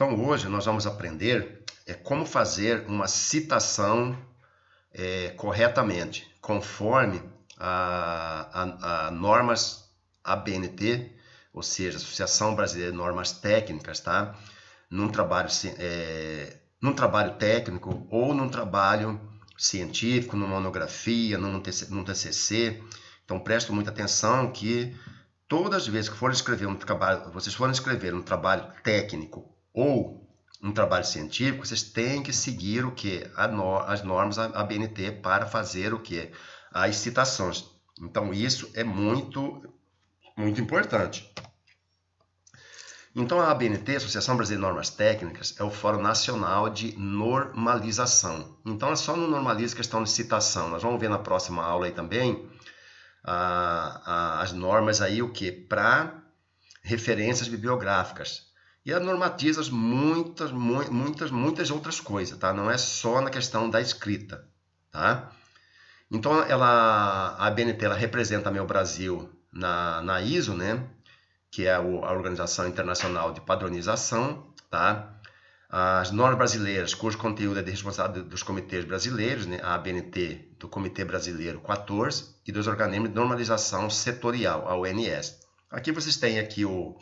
Então hoje nós vamos aprender como fazer uma citação corretamente, conforme a normas ABNT, ou seja, Associação Brasileira de Normas Técnicas, tá? Num trabalho técnico ou num trabalho científico, numa monografia, num TCC. Então prestem muita atenção que todas as vezes que forem escrever um trabalho, vocês forem escrever um trabalho técnico ou um trabalho científico, vocês têm que seguir o que? As normas ABNT para fazer o que? As citações. Então isso é muito importante. Então a ABNT, Associação Brasileira de Normas Técnicas, é o Fórum Nacional de Normalização. Então é só no normaliza questão de citação. Nós vamos ver na próxima aula aí também as normas aí o que? Para referências bibliográficas. E ela normatiza muitas outras coisas, tá? Não é só na questão da escrita, tá? Então a ABNT ela representa também o Brasil na ISO, né? Que é a Organização Internacional de Padronização, tá? As normas brasileiras, cujo conteúdo é de responsabilidade dos comitês brasileiros, né? A ABNT do Comitê Brasileiro 14 e dos organismos de normalização setorial, a ONS. Aqui vocês têm aqui o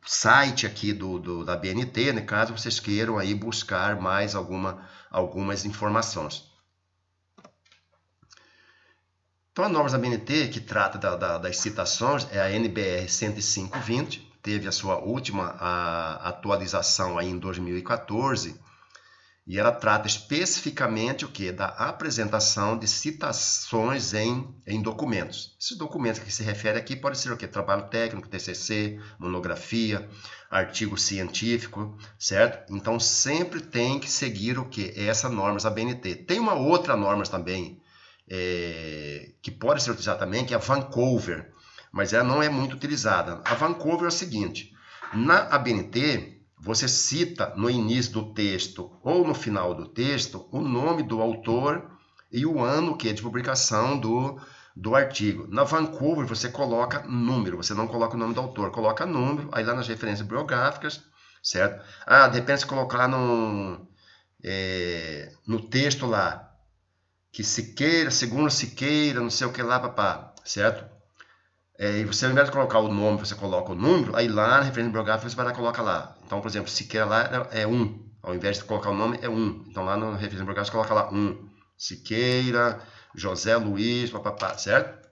site aqui da ABNT, né? Caso vocês queiram aí buscar mais algumas informações. Então, a norma da ABNT, que trata das citações, é a NBR 105/20, teve a sua última atualização aí em 2014, e ela trata especificamente o que? Da apresentação de citações em documentos. Esses documentos que se refere aqui podem ser o que? Trabalho técnico, TCC, monografia, artigo científico, certo? Então, sempre tem que seguir o que? Essa norma da ABNT. Tem uma outra norma também, que pode ser utilizada também, que é a Vancouver, mas ela não é muito utilizada. A Vancouver é o seguinte: na ABNT, você cita no início do texto ou no final do texto o nome do autor e o ano que é de publicação do artigo. Na Vancouver, você coloca número, você não coloca o nome do autor, coloca número, aí lá nas referências bibliográficas, certo? De repente, você colocar no texto lá, que Siqueira, segundo Siqueira, não sei o que lá, papá, certo? E você, ao invés de colocar o nome, você coloca o número, aí lá na referência bibliográfica você vai lá e coloca lá. Então, por exemplo, Siqueira lá é 1, ao invés de colocar o nome, é 1. Então, lá na referência bibliográfica você coloca lá 1. Siqueira, José Luiz, papapá, certo?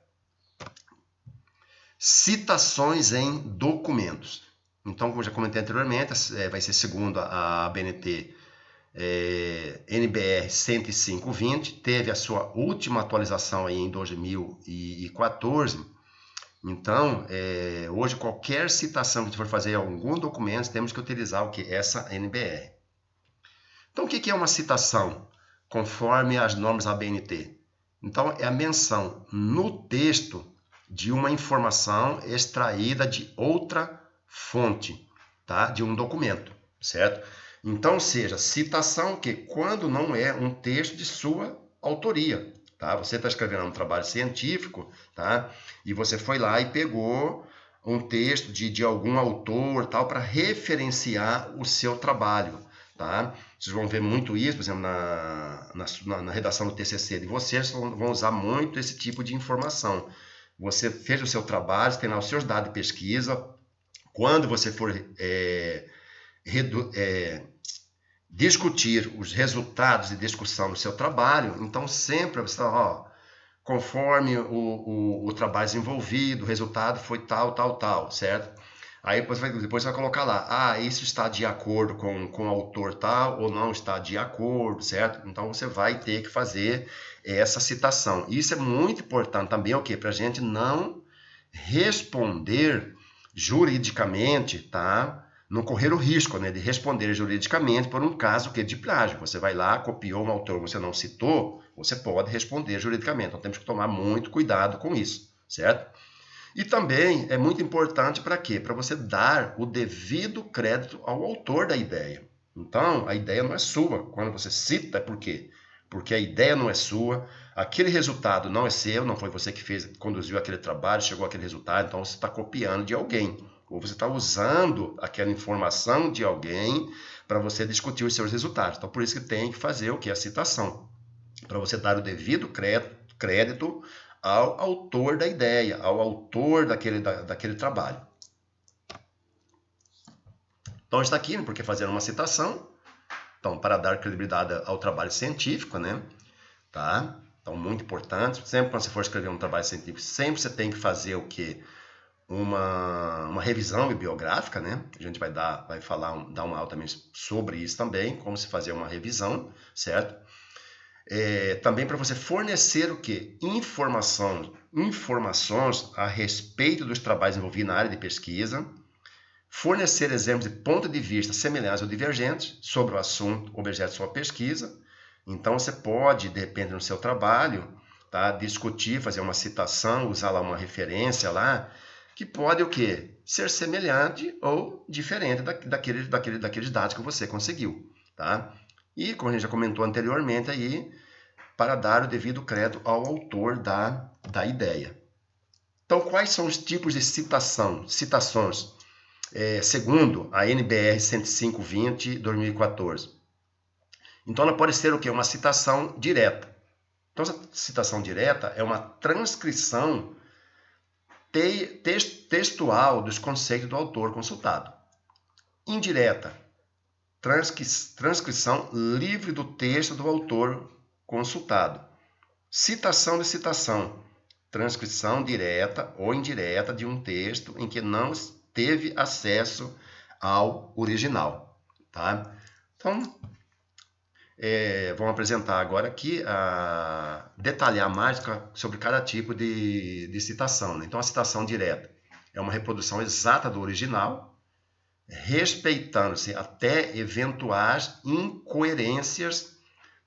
Citações em documentos. Então, como eu já comentei anteriormente, vai ser segundo a ABNT, NBR 105/20, teve a sua última atualização aí em 2014. Então, hoje qualquer citação que a gente for fazer em algum documento, temos que utilizar o que? Essa NBR. Então, o que é uma citação? Conforme as normas ABNT. Então, é a menção no texto de uma informação extraída de outra fonte, tá? De um documento, certo? Então, seja citação que quando não é um texto de sua autoria, tá? Você está escrevendo um trabalho científico, tá? E você foi lá e pegou um texto de algum autor, tal, para referenciar o seu trabalho, tá? Vocês vão ver muito isso, por exemplo, na redação do TCC de vocês vão usar muito esse tipo de informação. Você fez o seu trabalho, você tem lá os seus dados de pesquisa. Quando você for discutir os resultados de discussão do seu trabalho, então sempre você conforme o trabalho desenvolvido, o resultado foi tal, certo? Aí depois você vai colocar lá, isso está de acordo com o autor tal ou não está de acordo, certo? Então você vai ter que fazer essa citação. Isso é muito importante também, o quê? Para a gente não responder juridicamente, tá? Não correr o risco, né, de responder juridicamente por um caso que é de plágio. Você vai lá, copiou um autor que você não citou, você pode responder juridicamente. Então temos que tomar muito cuidado com isso, certo? E também é muito importante para quê? Para você dar o devido crédito ao autor da ideia. Então, a ideia não é sua. Quando você cita, por quê? Porque a ideia não é sua, aquele resultado não é seu, não foi você que conduziu aquele trabalho, chegou àquele resultado, então você está copiando de alguém. ou você está usando aquela informação de alguém para você discutir os seus resultados. Então, por isso que tem que fazer o que? A citação, para você dar o devido crédito ao autor da ideia, ao autor daquele trabalho. Então, está aqui, porque fazer uma citação, então, para dar credibilidade ao trabalho científico, né? Tá? Então, muito importante, sempre quando você for escrever um trabalho científico, sempre você tem que fazer o quê? Uma revisão bibliográfica, né? A gente vai dar uma aula também sobre isso também, como se fazer uma revisão, certo? Também para você fornecer o quê? Informações a respeito dos trabalhos envolvidos na área de pesquisa, fornecer exemplos de pontos de vista semelhantes ou divergentes sobre o assunto objeto de sua pesquisa. Então, você pode, de repente, no seu trabalho, tá, discutir, fazer uma citação, usar lá uma referência lá, que pode o quê? Ser semelhante ou diferente daqueles dados que você conseguiu. Tá? E, como a gente já comentou anteriormente, aí, para dar o devido crédito ao autor da ideia. Então, quais são os tipos de citações? Segundo a NBR 105/20/2014. Então, ela pode ser o quê? Uma citação direta. Então, essa citação direta é uma transcrição textual dos conceitos do autor consultado. Indireta, transcrição livre do texto do autor consultado. Citação de citação, transcrição direta ou indireta de um texto em que não teve acesso ao original. Tá? Então, vamos apresentar agora aqui, detalhar mais sobre cada tipo de citação. Né? Então, a citação direta é uma reprodução exata do original, respeitando-se até eventuais incoerências,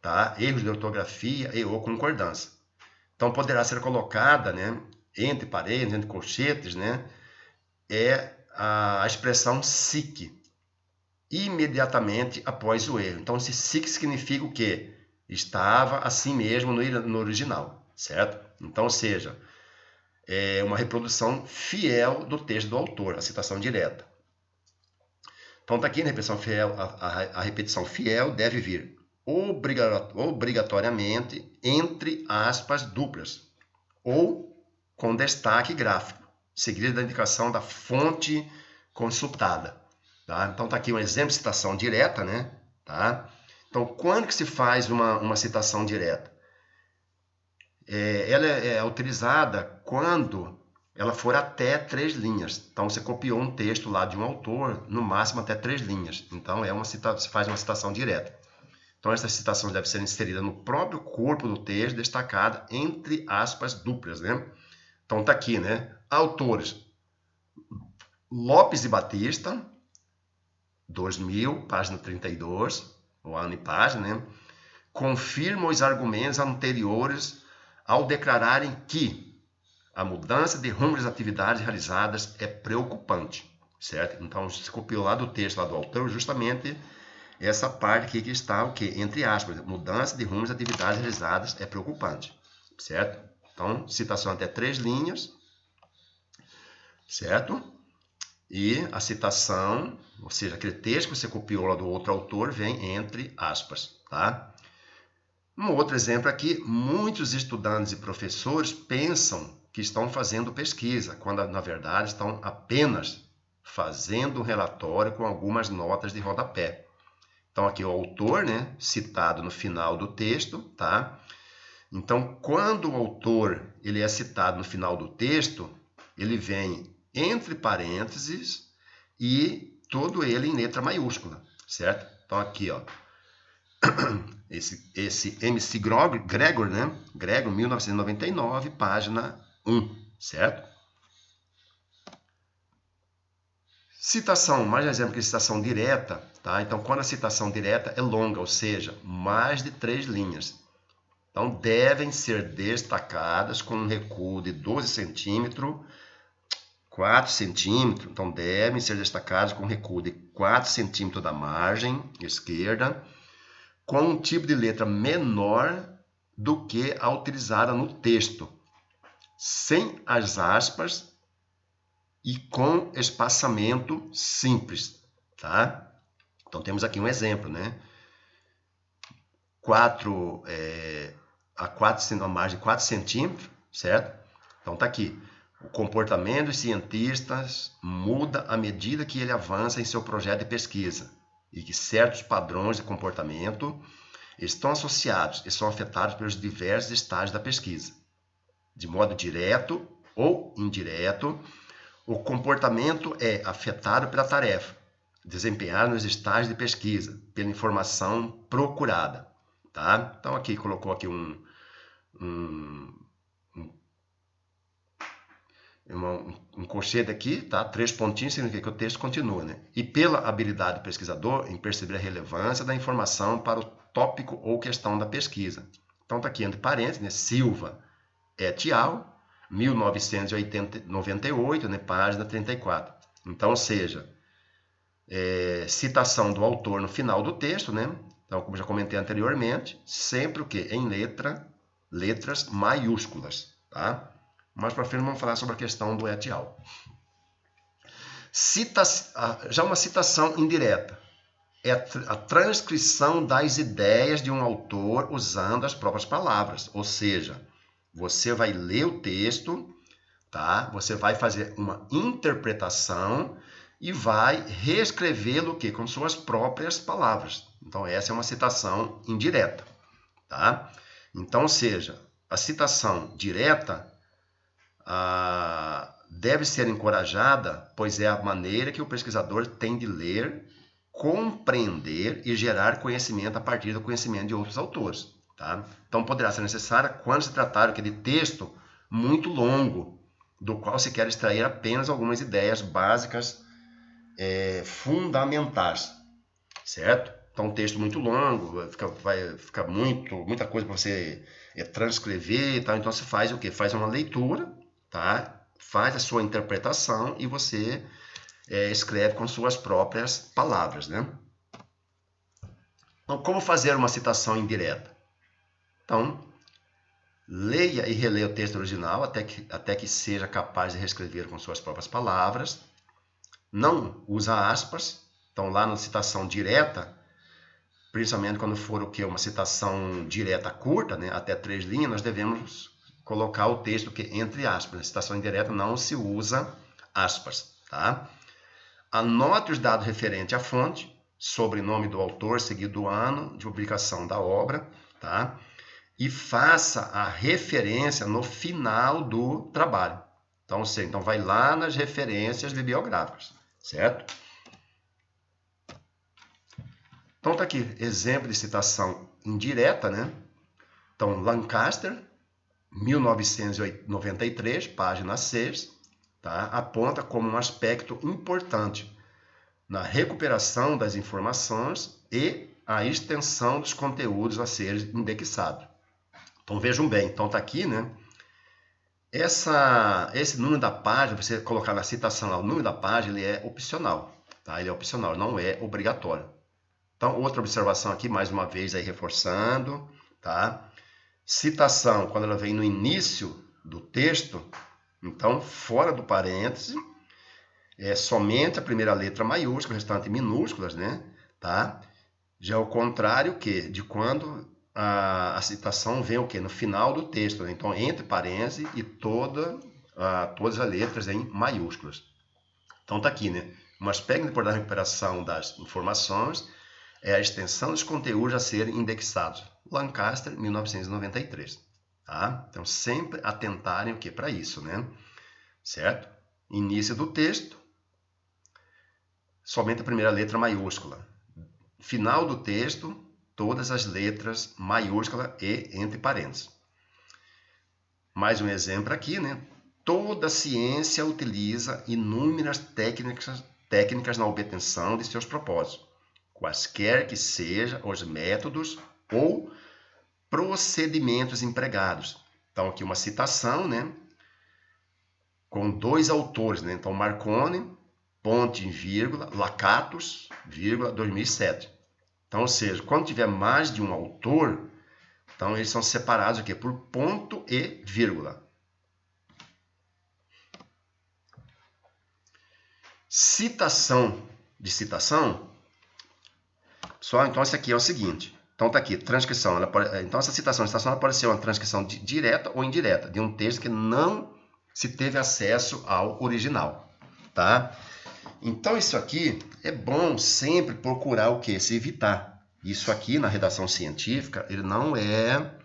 tá? Erros de ortografia e ou concordância. Então, poderá ser colocada, né, entre parênteses, entre colchetes, né, a expressão SIC, imediatamente após o erro. Então, esse SIC significa o quê? Estava assim mesmo no original, certo? Então, ou seja, é uma reprodução fiel do texto do autor, a citação direta. Então, está aqui na repetição fiel, a repetição fiel deve vir obrigatoriamente entre aspas duplas ou com destaque gráfico, seguida da indicação da fonte consultada. Tá? Então, está aqui um exemplo de citação direta, né? Tá? Então, quando que se faz uma citação direta? Ela é utilizada quando ela for até 3 linhas. Então, você copiou um texto lá de um autor, no máximo até 3 linhas. Então, se faz uma citação direta. Então, essa citação deve ser inserida no próprio corpo do texto, destacada entre aspas duplas, né? Então, está aqui, né? Autores: Lopes e Batista, 2000, página 32, o ano e página, né? Confirma os argumentos anteriores ao declararem que a mudança de rumo das atividades realizadas é preocupante, certo? Então, se copiou lá do texto, lá do autor, justamente essa parte aqui que está o quê? Entre aspas, mudança de rumo das atividades realizadas é preocupante, certo? Então, citação até 3 linhas, certo? E a citação, ou seja, aquele texto que você copiou lá do outro autor, vem entre aspas, tá? Um outro exemplo aqui, muitos estudantes e professores pensam que estão fazendo pesquisa, quando na verdade estão apenas fazendo um relatório com algumas notas de rodapé. Então, aqui o autor, né, citado no final do texto, tá? Então, quando o autor ele é citado no final do texto, ele vem entre parênteses e todo ele em letra maiúscula, certo? Então, aqui, ó, esse MC Gregor, né? Gregor, 1999, página 1, certo? Citação, mais um exemplo que citação direta, tá? Então, quando a citação direta é longa, ou seja, mais de 3 linhas. Então, devem ser destacadas com um recuo de 12 centímetros, 4 centímetros. Então, devem ser destacadas com um recuo de 4 centímetros da margem esquerda, com um tipo de letra menor do que a utilizada no texto, sem as aspas e com espaçamento simples, tá? Então temos aqui um exemplo, né? 4 a margem de 4 centímetros, certo? Então tá aqui. O comportamento dos cientistas muda à medida que ele avança em seu projeto de pesquisa e que certos padrões de comportamento estão associados e são afetados pelos diversos estágios da pesquisa. De modo direto ou indireto, o comportamento é afetado pela tarefa desempenhada nos estágios de pesquisa, pela informação procurada. Tá? Então aqui colocou aqui um colchete aqui, tá? 3 pontinhos, significa que o texto continua, né? E pela habilidade do pesquisador em perceber a relevância da informação para o tópico ou questão da pesquisa. Então tá aqui entre parênteses, né? Silva et al., 1998, né? Página 34. Então, ou seja, citação do autor no final do texto, né? Então, como já comentei anteriormente, sempre o que? Em letras maiúsculas, tá? Mais para frente vamos falar sobre a questão do et al. Já uma citação indireta é a transcrição das ideias de um autor usando as próprias palavras, ou seja, você vai ler o texto, tá? Você vai fazer uma interpretação e vai reescrevê-lo com suas próprias palavras. Então essa é uma citação indireta, tá? Então, ou seja, a citação direta deve ser encorajada, pois é a maneira que o pesquisador tem de ler, compreender e gerar conhecimento a partir do conhecimento de outros autores. Tá? Então, poderá ser necessária quando se tratar de texto muito longo, do qual se quer extrair apenas algumas ideias básicas fundamentais, certo? Então, um texto muito longo, vai ficar muita coisa para você transcrever e tal. Então, você faz o quê? Faz uma leitura, tá? Faz a sua interpretação e você escreve com suas próprias palavras, né? Então, como fazer uma citação indireta? Então, leia e releia o texto original até que seja capaz de reescrever com suas próprias palavras. Não usa aspas. Então, lá na citação direta, principalmente quando for o quê? Uma citação direta curta, né? Até 3 linhas, nós devemos colocar o texto entre aspas. Na citação indireta não se usa aspas, tá? Anote os dados referentes à fonte, sobrenome do autor, seguido do ano de publicação da obra, tá? E faça a referência no final do trabalho. Então, vai lá nas referências bibliográficas, certo? Então, tá aqui, exemplo de citação indireta, né? Então, Lancaster, 1993, página 6, tá? Aponta como um aspecto importante na recuperação das informações e a extensão dos conteúdos a serem indexados. Então, vejam bem, então tá aqui, né? Esse número da página, você colocar na citação lá, o número da página, ele é opcional, tá? Ele é opcional, não é obrigatório. Então, outra observação aqui, mais uma vez, aí reforçando, tá? Citação, quando ela vem no início do texto, então, fora do parêntese, é somente a primeira letra maiúscula, o restante minúsculas, né? Tá? Já é o contrário de quando a citação vem no final do texto, né? Então, entre parênteses e todas as letras em maiúsculas. Então, tá aqui, né? Um aspecto importante da recuperação das informações é a extensão dos conteúdos a serem indexados. Lancaster, 1993. Tá? Então, sempre atentarem para isso, né? Certo? Início do texto, somente a primeira letra maiúscula. Final do texto, todas as letras maiúsculas e entre parênteses. Mais um exemplo aqui, né? Toda ciência utiliza inúmeras técnicas na obtenção de seus propósitos, quaisquer que sejam os métodos ou procedimentos empregados. Então, aqui uma citação, né? Com 2 autores, né? Então, Marconi, ponto em vírgula, Lakatos, vírgula, 2007. Então, ou seja, quando tiver mais de um autor, então eles são separados por ponto e vírgula. Citação de citação, pessoal, então isso aqui é o seguinte. Então tá aqui, transcrição. Então essa citação de citação ela pode ser uma transcrição direta ou indireta de um texto que não se teve acesso ao original, tá? Então isso aqui é bom sempre procurar o que? Se evitar. Isso aqui na redação científica ele não é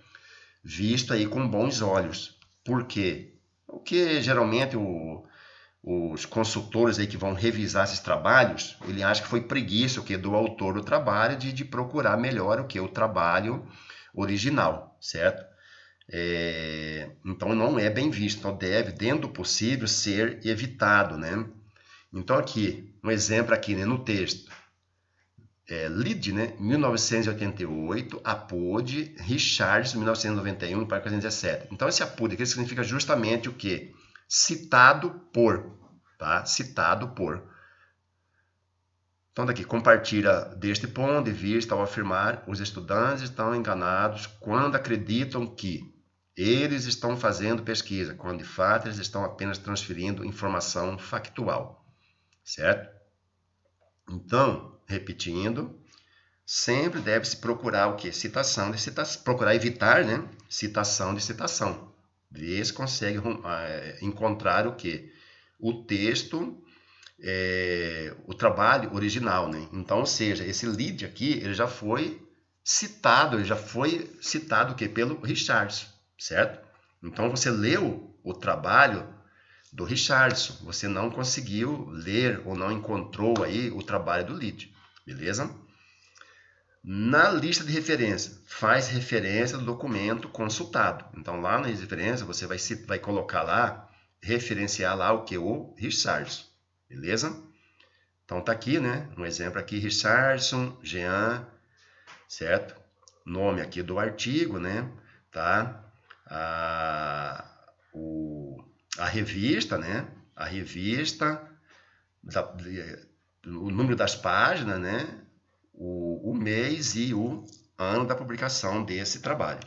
visto aí com bons olhos. Por quê? Porque geralmente os consultores aí que vão revisar esses trabalhos, ele acha que foi preguiça do autor do trabalho de procurar melhor o trabalho original, certo? Então não é bem visto, então deve, dentro do possível, ser evitado, né? Então aqui, um exemplo aqui, né, no texto, Lied, né, 1988, Apud, Richardson, 1991, página 417. Então esse Apud aqui significa justamente o quê? Citado por, tá? Citado por. Então, daqui, compartilha deste ponto de vista ao afirmar os estudantes estão enganados quando acreditam que eles estão fazendo pesquisa, quando de fato eles estão apenas transferindo informação factual, certo? Então, repetindo, sempre deve-se procurar o quê? Citação de citação, procurar evitar, né? Citação de citação. Ver se consegue encontrar o quê? O texto, o trabalho original, né? Então, ou seja, esse Lied aqui, ele já foi citado o quê? Pelo Richardson, certo? Então, você leu o trabalho do Richardson, você não conseguiu ler ou não encontrou aí o trabalho do Lied, beleza? Na lista de referência, faz referência do documento consultado. Então, lá na referência, você vai colocar lá, referenciar lá o que? O Richardson, beleza? Então, tá aqui, né? Um exemplo aqui, Richardson, Jean, certo? Nome aqui do artigo, né? Tá? A revista, né? A revista, o número das páginas, né? O mês e o ano da publicação desse trabalho.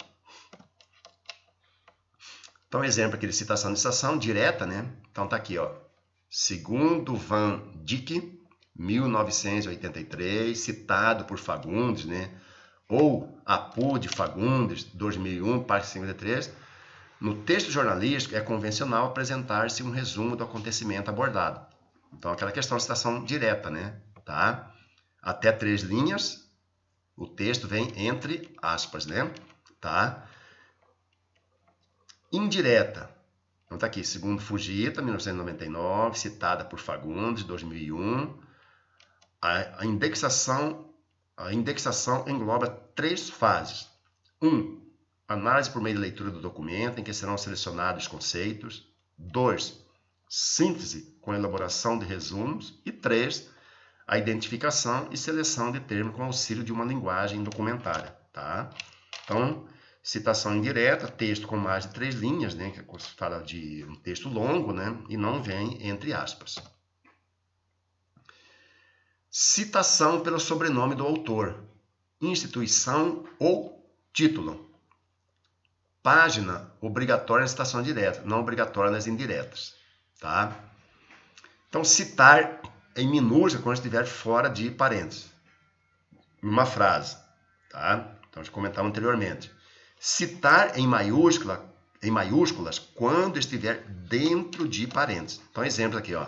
Então, exemplo aqui de citação direta, né? Então, tá aqui, ó. Segundo Van Dyck, 1983, citado por Fagundes, né? Ou Apud Fagundes, 2001, página 53. No texto jornalístico, é convencional apresentar-se um resumo do acontecimento abordado. Então, aquela questão de citação direta, né? Tá? Até 3 linhas, o texto vem entre aspas, né? Tá? Indireta. Então tá aqui, segundo Fujita, 1999, citada por Fagundes, 2001. A indexação engloba 3 fases. 1. Análise por meio de leitura do documento, em que serão selecionados os conceitos. 2. Síntese com elaboração de resumos. E 3. A identificação e seleção de termos com auxílio de uma linguagem documentária, tá? Então, citação indireta, texto com mais de 3 linhas, né? Que fala de um texto longo, né? E não vem entre aspas. Citação pelo sobrenome do autor, instituição ou título. Página obrigatória na citação direta, não obrigatória nas indiretas, tá? Então, citar em minúscula quando estiver fora de parênteses. Uma frase, tá? Então, já comentamos anteriormente. Citar em maiúsculas quando estiver dentro de parênteses. Então, exemplo aqui, ó.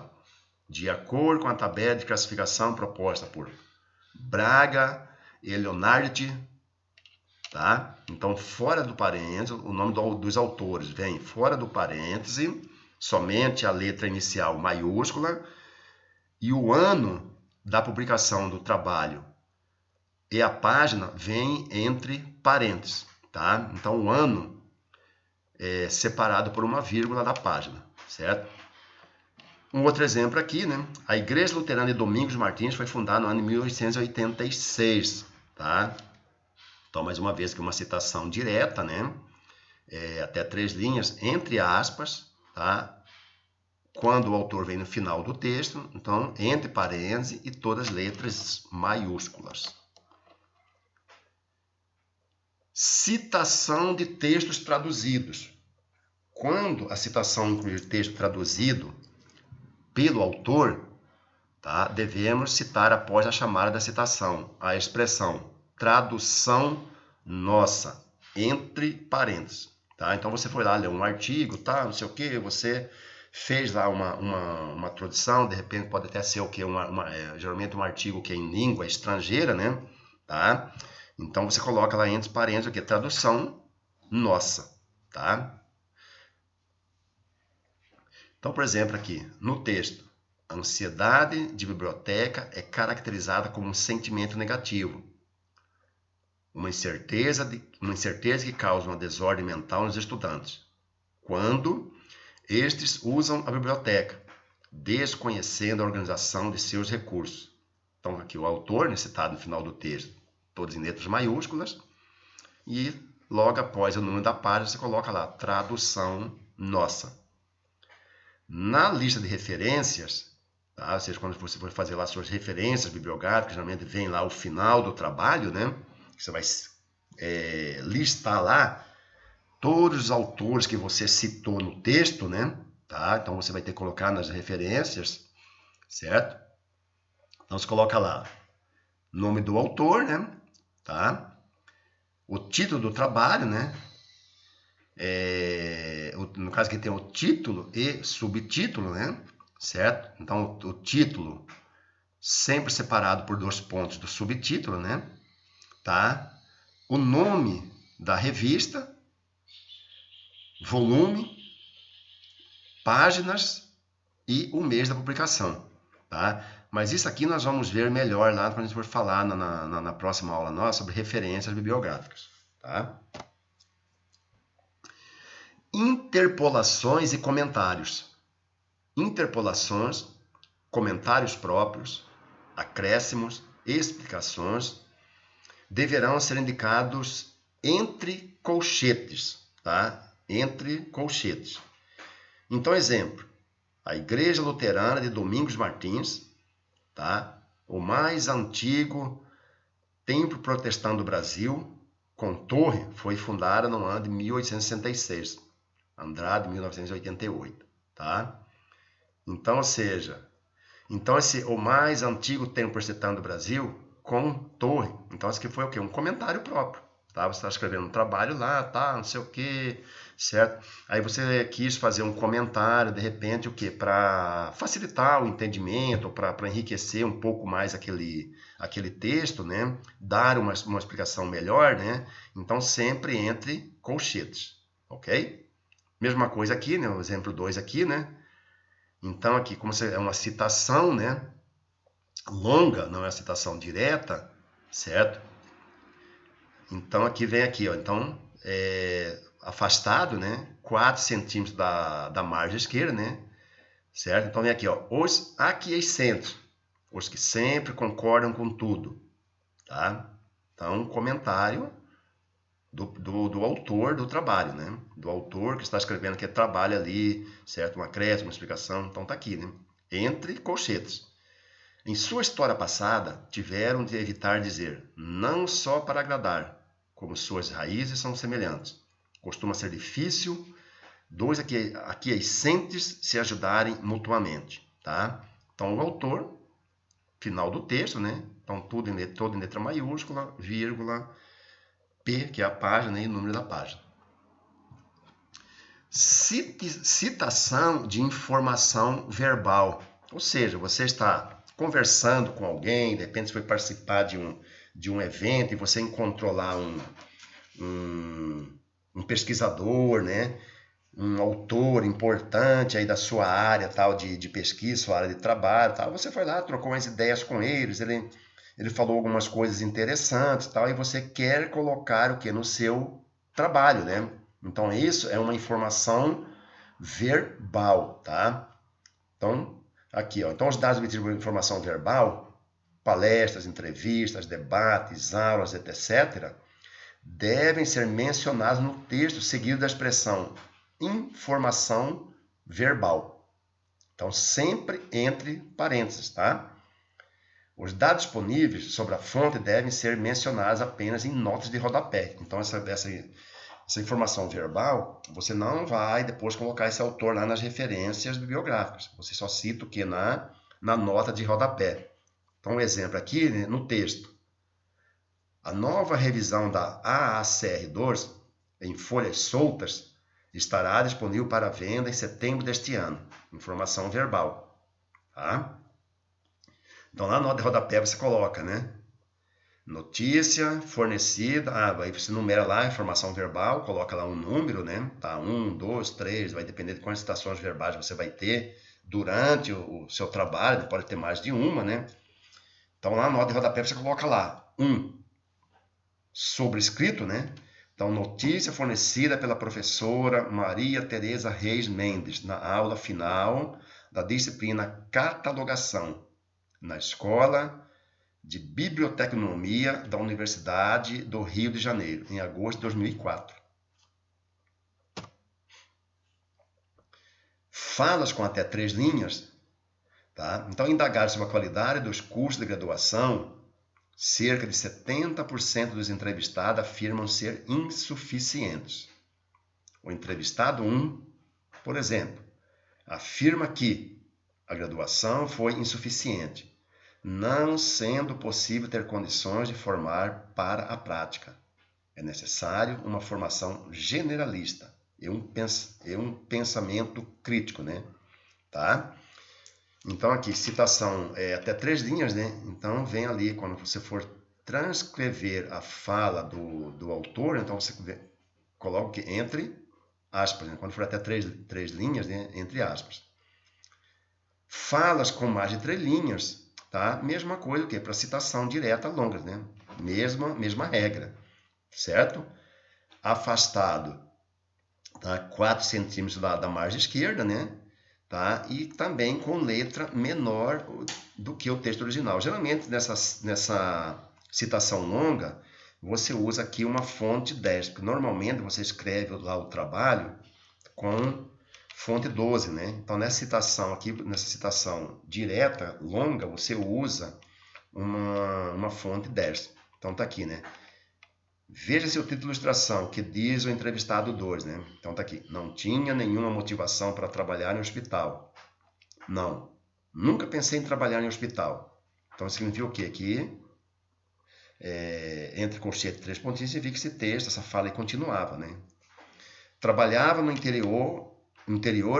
De acordo com a tabela de classificação proposta por Braga e Leonardi, tá? Então, fora do parênteses, o nome dos autores vem fora do parêntese, somente a letra inicial maiúscula, e o ano da publicação do trabalho e a página vem entre parênteses, tá? Então, o ano é separado por uma vírgula da página, certo? Um outro exemplo aqui, né? A Igreja Luterana de Domingos Martins foi fundada no ano de 1886, tá? Então, mais uma vez, que uma citação direta, né? Até 3 linhas, entre aspas, tá? Quando o autor vem no final do texto, então, entre parênteses e todas as letras maiúsculas. Citação de textos traduzidos. Quando a citação inclui texto traduzido pelo autor, tá? Devemos citar após a chamada da citação a expressão tradução nossa, entre parênteses, tá? Então você foi lá ler um artigo, tá? Não sei o que, você fez lá uma tradução, de repente pode até ser o que? Geralmente um artigo que é em língua estrangeira, né? Tá? Então você coloca lá entre parênteses o que? Tradução nossa, tá? Então, por exemplo, aqui no texto, a ansiedade de biblioteca é caracterizada como um sentimento negativo, uma incerteza que causa uma desordem mental nos estudantes, quando estes usam a biblioteca, desconhecendo a organização de seus recursos. Então, aqui o autor, né, citado no final do texto, todos em letras maiúsculas, e logo após o número da página, você coloca lá, tradução nossa. Na lista de referências, tá? Ou seja, quando você for fazer lá suas referências bibliográficas, geralmente vem lá o final do trabalho, né? Você vai listar lá todos os autores que você citou no texto, né? Tá? Então você vai ter que colocar nas referências, certo? Então você coloca lá nome do autor, né? Tá? O título do trabalho, né? No caso aqui tem o título e subtítulo, né? Certo? Então o título sempre separado por 2 pontos do subtítulo, né? Tá? O nome da revista, volume, páginas e o mês da publicação, tá? Mas isso aqui nós vamos ver melhor lá quando a gente for falar na próxima aula nossa sobre referências bibliográficas, tá? Interpolações e comentários. Interpolações, comentários próprios, acréscimos, explicações deverão ser indicados entre colchetes, tá? Entre colchetes. Então, exemplo, a Igreja Luterana de Domingos Martins, tá? O mais antigo templo protestante do Brasil, com torre, foi fundada no ano de 1866. Andrade, 1988, tá? Então, ou seja, o mais antigo templo protestante do Brasil, com torre. Então, isso aqui foi o quê? Um comentário próprio, tá? Você está escrevendo um trabalho lá, tá? Não sei o quê, certo? Aí você quis fazer um comentário, de repente, o quê? Para facilitar o entendimento, para enriquecer um pouco mais aquele texto, né? Dar uma explicação melhor, né? Então, sempre entre colchetes, ok? Mesma coisa aqui, né? O exemplo 2 aqui, né? Então, aqui, como é uma citação, né? Longa, não é uma citação direta, certo? Então, aqui vem aqui, ó. Então, afastado, né? 4 centímetros da margem esquerda, né? Certo? Então, vem aqui, ó. Os aquiescentes, os que sempre concordam com tudo, tá? Então, comentário do autor do trabalho, né? Do autor que está escrevendo que trabalha ali, certo? Um acréscimo, uma explicação. Então, tá aqui, né? Entre colchetes. Em sua história passada, tiveram de evitar dizer, não só para agradar, como suas raízes são semelhantes. Costuma ser difícil dois aquiescentes se ajudarem mutuamente, tá? Então, o autor, final do texto, né? Então, todo em letra maiúscula, vírgula, P, que é a página, e o número da página. Citação de informação verbal. Ou seja, você está conversando com alguém, de repente você foi participar de um evento e você encontrou lá um pesquisador, né? Um autor importante aí da sua área tal de pesquisa, sua área de trabalho, tal. Você foi lá, trocou umas ideias com eles, ele falou algumas coisas interessantes, tal, e você quer colocar o que no seu trabalho, né? Então isso é uma informação verbal, tá? Então aqui, ó. Então os dados obtidos por informação verbal, palestras, entrevistas, debates, aulas, etc., devem ser mencionados no texto seguido da expressão informação verbal. Então, sempre entre parênteses, tá? Os dados disponíveis sobre a fonte devem ser mencionados apenas em notas de rodapé. Então, essa informação verbal, você não vai depois colocar esse autor lá nas referências bibliográficas. Você só cita o que na nota de rodapé. Então, um exemplo aqui, né, no texto. A nova revisão da AACR2, em folhas soltas, estará disponível para venda em setembro deste ano. Informação verbal. Tá? Então, na nota de rodapé você coloca, né? Notícia fornecida, aí você numera lá a informação verbal, coloca lá um número, né? Tá, 1, 2, 3, vai depender de quantas citações verbais você vai ter durante o seu trabalho, pode ter mais de uma, né? Então, lá na nota de rodapé você coloca lá 1, sobrescrito, né? Então, notícia fornecida pela professora Maria Tereza Reis Mendes, na aula final da disciplina Catalogação, na Escola de Biblioteconomia da Universidade do Rio de Janeiro, em agosto de 2004. Falas com até 3 linhas, tá? Então, indagar sobre a qualidade dos cursos de graduação, cerca de 70% dos entrevistados afirmam ser insuficientes. O entrevistado 1, por exemplo, afirma que a graduação foi insuficiente, não sendo possível ter condições de formar para a prática. É necessário uma formação generalista e um pensamento crítico, né? Tá? Então, aqui, citação até 3 linhas, né? Então, vem ali, quando você for transcrever a fala do autor, então você coloca entre aspas, né? Quando for até 3 linhas, né? Entre aspas. Falas com mais de 3 linhas, tá? Mesma coisa que para citação direta longa, né? Mesma regra, certo? Afastado, tá? 4 centímetros da margem esquerda, né? Tá? E também com letra menor do que o texto original. Geralmente, nessa citação longa, você usa aqui uma fonte 10, porque normalmente você escreve lá o trabalho com fonte 12, né? Então, nessa citação direta, longa, você usa uma fonte 10. Então, tá aqui, né? Veja seu título de ilustração, que diz o entrevistado 2, né? Então tá aqui. Não tinha nenhuma motivação para trabalhar em hospital. Não. Nunca pensei em trabalhar em hospital. Então significa o quê? Aqui, entre colchete e 3 pontinhos, você vê que esse texto, essa fala aí continuava, né? Trabalhava no interior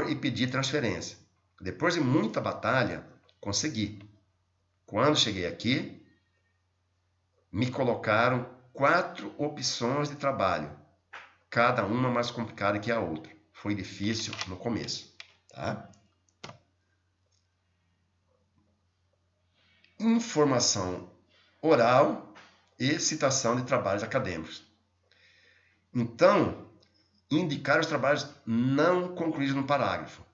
e pedi transferência. Depois de muita batalha, consegui. Quando cheguei aqui, me colocaram 4 opções de trabalho, cada uma mais complicada que a outra. Foi difícil no começo, tá? Informação oral e citação de trabalhos acadêmicos. Então, indicar os trabalhos não concluídos no parágrafo,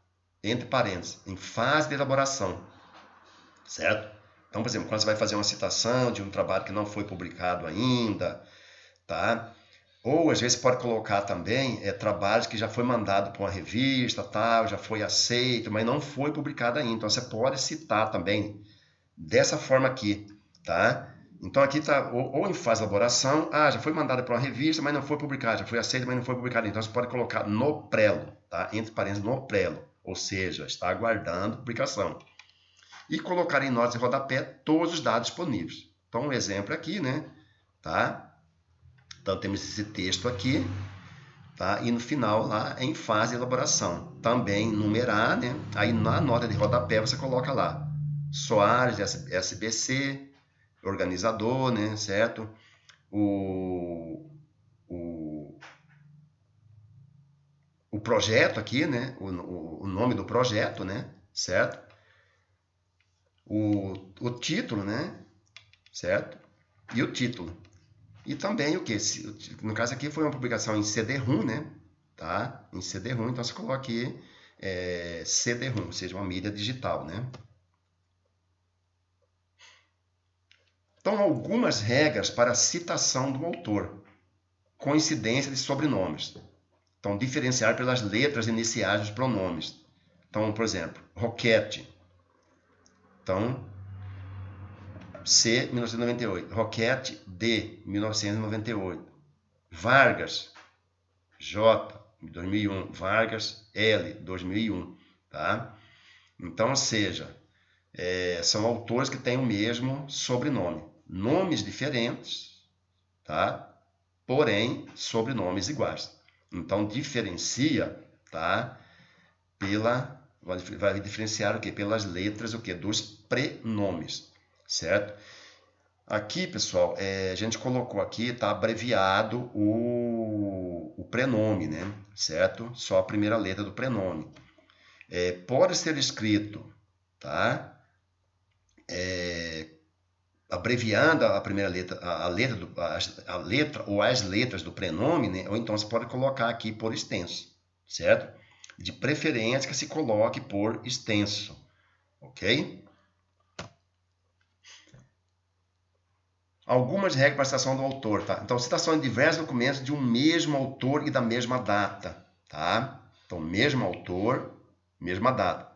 entre parênteses, em fase de elaboração, certo? Então, por exemplo, quando você vai fazer uma citação de um trabalho que não foi publicado ainda, tá? Ou às vezes pode colocar também trabalhos que já foi mandado para uma revista, tal, já foi aceito, mas não foi publicado ainda. Então você pode citar também dessa forma aqui, tá? Então aqui está ou em fase de elaboração, já foi mandado para uma revista, mas não foi publicado, já foi aceito, mas não foi publicado. Então você pode colocar no prelo, tá? Entre parênteses, no prelo, ou seja, está aguardando publicação. E colocar em notas de rodapé todos os dados disponíveis. Então um exemplo aqui, né? Tá? Então, temos esse texto aqui, tá? E no final, lá, em fase de elaboração. Também numerar, né? Aí, na nota de rodapé, você coloca lá Soares, SBC, organizador, né? Certo? O projeto aqui, né? O nome do projeto, né? Certo? O título, né? Certo? E o título. E também o que? No caso aqui foi uma publicação em CD-ROM, né? Tá? Em CD-ROM, então você coloca aqui CD-ROM, ou seja, uma mídia digital, né? Então, algumas regras para a citação do autor. Coincidência de sobrenomes. Então, diferenciar pelas letras iniciais dos pronomes. Então, por exemplo, Roquette. Então, C, 1998. Roquette, D, 1998. Vargas, J, 2001. Vargas, L, 2001. Tá? Então, ou seja, são autores que têm o mesmo sobrenome. Nomes diferentes, tá? Porém, sobrenomes iguais. Então, diferencia, tá? Vai diferenciar o quê? Pelas letras o quê? Dos prenomes, certo? Aqui, pessoal, a gente colocou aqui, tá abreviado o prenome, né? Certo? Só a primeira letra do prenome. Pode ser escrito, tá? Abreviando a primeira letra, a letra ou as letras do prenome, né? Ou então você pode colocar aqui por extenso, certo? De preferência que se coloque por extenso, ok? Algumas regras para a citação do autor, tá? Então, citação de diversos documentos de um mesmo autor e da mesma data, tá? Então, mesmo autor, mesma data.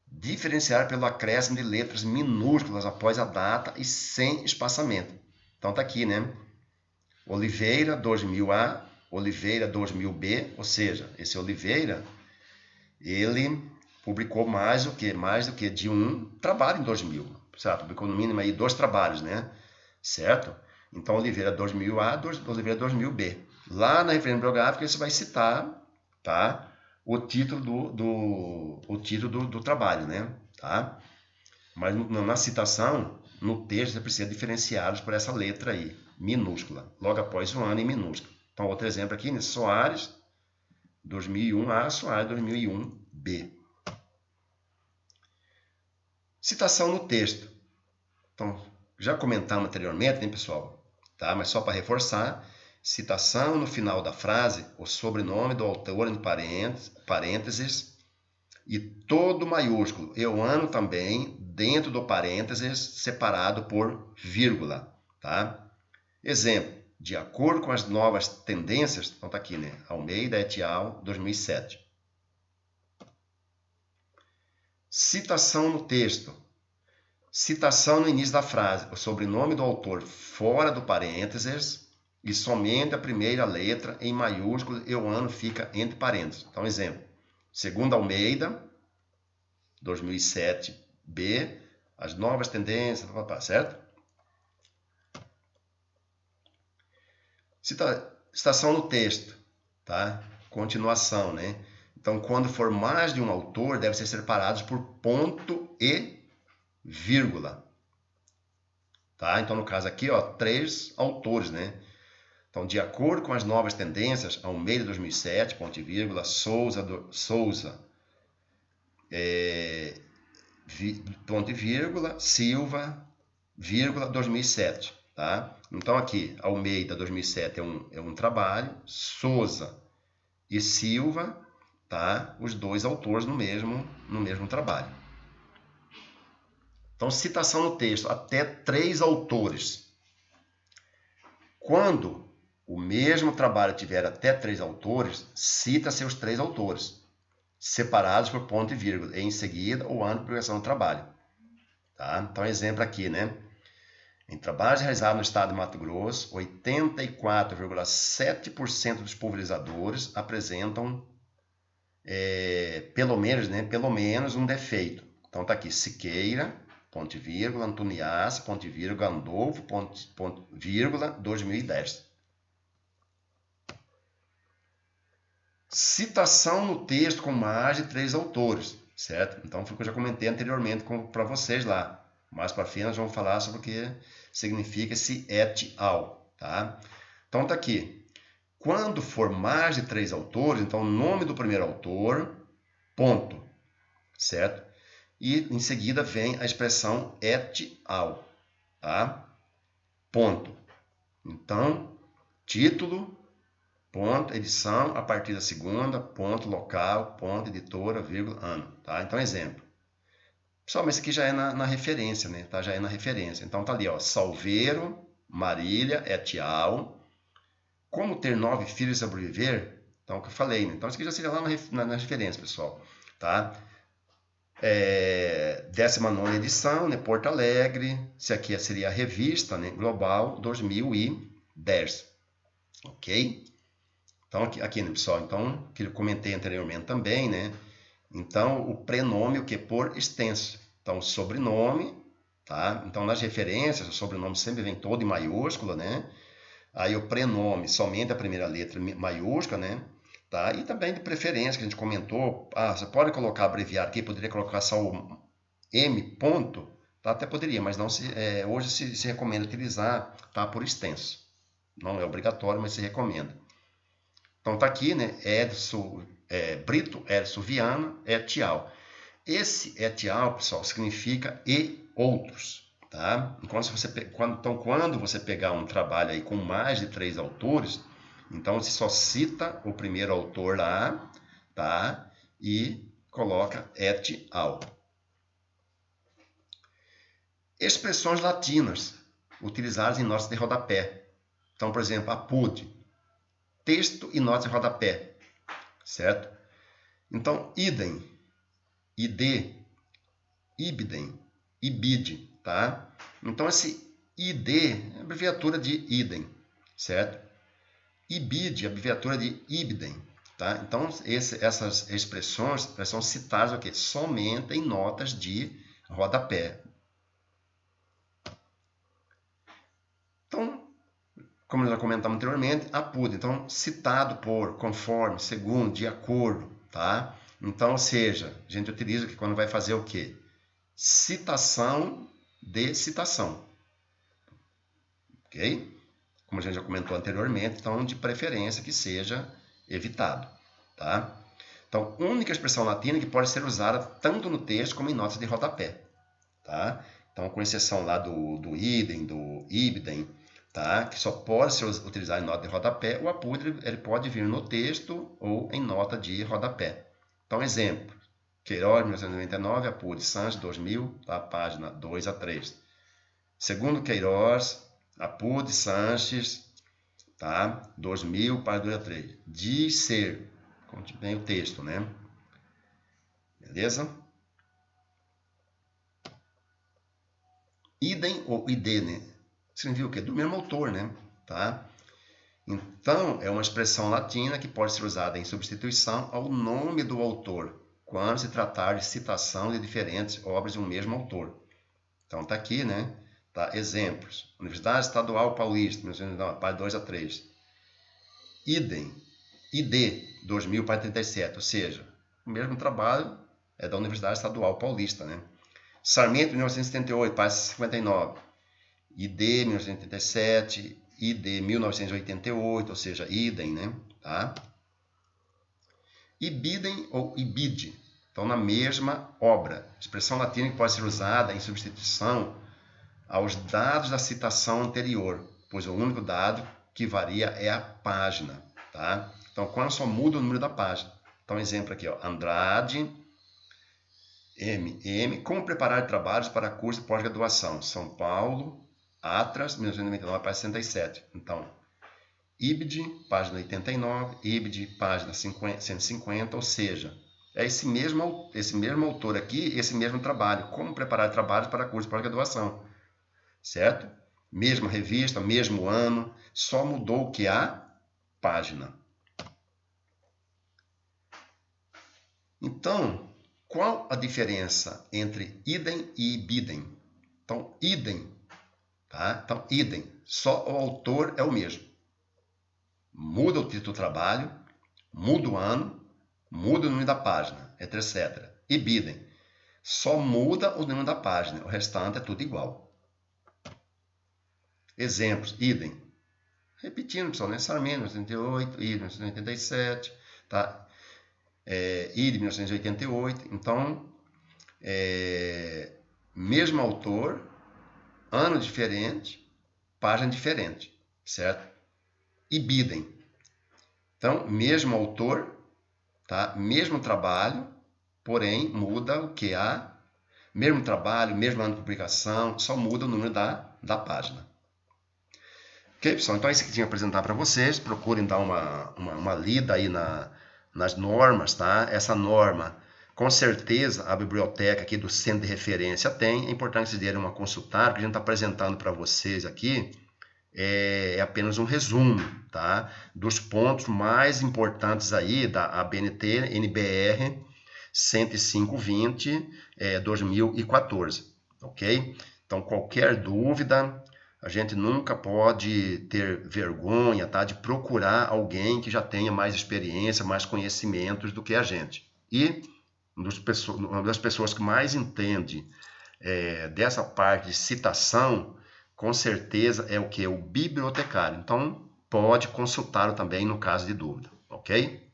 Diferenciar pelo acréscimo de letras minúsculas após a data e sem espaçamento. Então, tá aqui, né? Oliveira 2000A, Oliveira 2000B, ou seja, esse Oliveira, ele publicou mais do que de um trabalho em 2000, certo? Publicou no mínimo aí 2 trabalhos, né? Certo? Então, Oliveira 2000A, Oliveira 2000B. Lá na referência bibliográfica, você vai citar, tá? O título do trabalho, né? Tá? Mas na citação, no texto, você precisa diferenciá-los por essa letra aí, minúscula, logo após o ano em minúsculo. Então, outro exemplo aqui, né? Soares 2001A, Soares 2001B. Citação no texto. Então, já comentamos anteriormente, né, pessoal? Tá? Mas só para reforçar, citação no final da frase, o sobrenome do autor em parênteses e todo maiúsculo e o ano também dentro do parênteses separado por vírgula, tá? Exemplo, de acordo com as novas tendências, então tá aqui, né? Almeida et al. 2007. Citação no texto. Citação no início da frase, o sobrenome do autor fora do parênteses e somente a primeira letra em maiúsculo e o ano fica entre parênteses. Então, exemplo, segundo Almeida, 2007B, as novas tendências, certo? Citação no texto, tá? Continuação, né? Então, quando for mais de um autor, deve ser separados por ponto e vírgula. Tá? Então, no caso aqui, ó, 3 autores, né? Então, de acordo com as novas tendências, Almeida 2007, ponto e vírgula, Souza, ponto e vírgula, Silva, vírgula, 2007. Tá? Então, aqui, Almeida 2007 é um trabalho, Souza e Silva, tá? Os 2 autores no mesmo trabalho. Então, citação no texto, até 3 autores. Quando o mesmo trabalho tiver até 3 autores, cita seus 3 autores, separados por ponto e vírgula, e em seguida o ano de publicação do trabalho. Tá? Então, exemplo aqui, né? Em trabalhos realizados no estado de Mato Grosso, 84,7% dos pulverizadores apresentam pelo menos um defeito. Então, tá aqui, Siqueira, ponto e vírgula, Antonias, ponto e vírgula, Gandolfo, ponto vírgula, 2010. Citação no texto com mais de 3 autores, certo? Então, foi o que eu já comentei anteriormente para vocês lá. Mais para frente, nós vamos falar sobre o que significa esse et al, tá? Então, tá aqui. Quando for mais de 3 autores, então, o nome do primeiro autor, ponto, certo? E em seguida vem a expressão et al, tá? Ponto. Então, título, ponto, edição, a partir da segunda, ponto, local, ponto, editora, vírgula, ano, tá? Então, exemplo. Pessoal, mas isso aqui já é na referência, né? Tá? Já é na referência. Então, tá ali, ó, Salveiro, Marília, et al. Como ter 9 filhos e sobreviver? Então, o que eu falei, né? Então, isso aqui já seria lá na referência, pessoal, tá? 19ª edição, né, Porto Alegre. Esse aqui seria a revista, né, Global 2010. Ok? Então, aqui, né, pessoal, então, que eu comentei anteriormente também, né? Então, o prenome, o que? Por extenso, Então, o sobrenome, tá? Então, nas referências, o sobrenome sempre vem todo em maiúscula, né? Aí o prenome, somente a primeira letra maiúscula, né? Tá? E também de preferência, que a gente comentou, você pode colocar abreviado aqui, poderia colocar só o M ponto, tá? Até poderia, mas não hoje se recomenda utilizar, tá? Por extenso. Não é obrigatório, mas se recomenda. Então tá aqui, né? Edson Brito, Edson Viana, etial. Esse etial, pessoal, significa e outros. Tá? Então, quando você pegar um trabalho aí com mais de 3 autores, então você só cita o primeiro autor lá, tá? E coloca et al. Expressões latinas utilizadas em notas de rodapé. Então, por exemplo, apud, texto e notas de rodapé, certo? Então, idem, id, ibidem, ibid, tá? Então, esse id é abreviatura de idem, certo? Ibid é abreviatura de ibidem, tá? Então, essas expressões são citadas aqui, somente em notas de rodapé. Então, como nós já comentamos anteriormente, apud, então, citado por, conforme, segundo, de acordo, tá? Então, ou seja, a gente utiliza que quando vai fazer o quê? Citação de citação. Ok? Como a gente já comentou anteriormente, então, de preferência que seja evitado, tá? Então, única expressão latina que pode ser usada tanto no texto como em notas de rodapé, tá? Então, com exceção lá do idem, do ibidem, tá? Que só pode ser utilizado em nota de rodapé, o apud ele pode vir no texto ou em nota de rodapé. Então, exemplo, Queiroz, 1999, apud, Sanches, 2000, tá? Página 2 a 3. Segundo Queiroz, apud, Sanches, tá? 2000, página 2 a 3. De ser, conte bem o texto, né? Beleza? Idem ou id, né? Significa o quê? Do mesmo autor, né? Tá? Então, é uma expressão latina que pode ser usada em substituição ao nome do autor, quando se tratar de citação de diferentes obras de um mesmo autor. Então, tá aqui, né? Tá? Exemplos. Universidade Estadual Paulista, 1999, página 2 a 3. Idem, ID, 2000, página 37. Ou seja, o mesmo trabalho é da Universidade Estadual Paulista, né? Sarmento, 1978, página 59. ID 1987, ID 1988, ou seja, idem, né? Tá? Ibidem ou ibide, então na mesma obra. Expressão latina que pode ser usada em substituição aos dados da citação anterior, pois o único dado que varia é a página, tá? Então, quando só muda o número da página. Então, exemplo aqui, ó, Andrade, MM, como preparar trabalhos para curso de pós-graduação, São Paulo, Atras, 1999, página 67. Então, IBD, página 89, IBD, página 150, ou seja, é esse mesmo autor aqui, esse mesmo trabalho, como preparar trabalhos para curso de pós-graduação, certo? Mesma revista, mesmo ano, só mudou o que? A página. Então, qual a diferença entre idem e ibidem? Então, idem, tá? Então, idem, só o autor é o mesmo. Muda o título do trabalho, muda o ano, muda o número da página, etc. Ibidem, só muda o número da página, o restante é tudo igual. Exemplos, idem. Repetindo, pessoal, né? Sarmento, 1988, idem, 1987, tá? Idem, 1988. Então, mesmo autor, ano diferente, página diferente, certo? Ibidem. Então, mesmo autor, tá? Mesmo trabalho, porém muda o que? Mesmo trabalho, mesmo ano de publicação, só muda o número da página. Ok, pessoal? Então é isso que tinha que apresentar para vocês. Procurem dar uma lida aí nas normas, tá? Essa norma, com certeza, a biblioteca aqui do Centro de Referência tem. É importante vocês derem uma consultada, que a gente está apresentando para vocês aqui é apenas um resumo, tá? Dos pontos mais importantes aí da ABNT, NBR, 10520, 2014, ok? Então, qualquer dúvida, a gente nunca pode ter vergonha, tá, de procurar alguém que já tenha mais experiência, mais conhecimentos do que a gente. E uma das pessoas que mais entende dessa parte de citação, com certeza é o que? O bibliotecário. Então, pode consultá-lo também no caso de dúvida, ok?